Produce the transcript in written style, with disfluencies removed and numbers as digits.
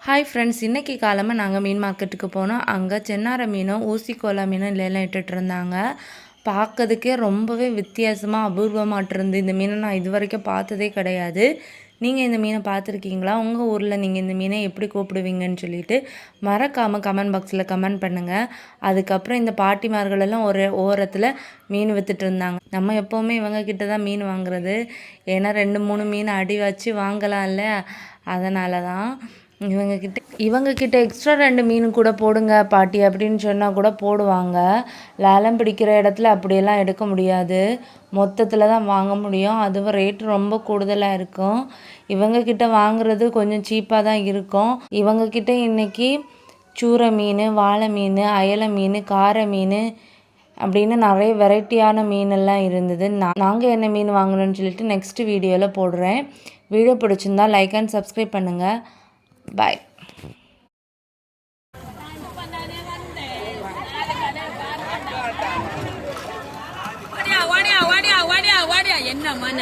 Hi friends, இன்றைக்கி காலமாக நாங்கள் மீன் மார்க்கெட்டுக்கு போனோம். அங்கே சென்னார மீனும் ஊசிக்கோலா மீனும் இல்லைலாம் இட்டுட்டு இருந்தாங்க. பார்க்கறதுக்கே ரொம்பவே வித்தியாசமாக அபூர்வமாட்டு இருந்து. இந்த மீனை நான் இது வரைக்கும் பார்த்ததே கிடையாது. நீங்கள் இந்த மீனை பார்த்துருக்கீங்களா? உங்கள் ஊரில் நீங்கள் இந்த மீனை எப்படி கூப்பிடுவீங்கன்னு சொல்லிட்டு மறக்காமல் கமெண்ட் பாக்ஸில் கமெண்ட் பண்ணுங்கள். அதுக்கப்புறம் இந்த பாட்டிமார்களெல்லாம் ஒரு ஓரத்தில் மீன் விற்றுட்டு இருந்தாங்க. நம்ம எப்போவுமே இவங்கக்கிட்ட தான் மீன் வாங்குறது. ஏன்னா 2-3 மீன் அடி வச்சு வாங்கலாம்ல, அதனால தான் இவங்கக்கிட்ட எக்ஸ்ட்ரா 2 மீன் கூட போடுங்க பாட்டி அப்படின்னு சொன்னால் கூட போடுவாங்க. லேலம் பிடிக்கிற இடத்துல அப்படியெல்லாம் எடுக்க முடியாது, மொத்தத்தில் தான் வாங்க முடியும். அதுவும் ரேட்டு ரொம்ப கூடுதலாக இருக்கும். இவங்கக்கிட்ட வாங்குறது கொஞ்சம் சீப்பாக தான் இருக்கும். இவங்கக்கிட்ட இன்றைக்கி சூரை மீன், வாழை மீன், அயலை மீன், காரை மீன் அப்படின்னு நிறைய வெரைட்டியான மீனெல்லாம் இருந்தது. நாங்கள் என்ன மீன் வாங்கணும்னு சொல்லிட்டு நெக்ஸ்ட் வீடியோவில் போடுறேன். வீடியோ பிடிச்சிருந்தா லைக் அண்ட் சப்ஸ்கிரைப் பண்ணுங்கள். Bye. என்ன மன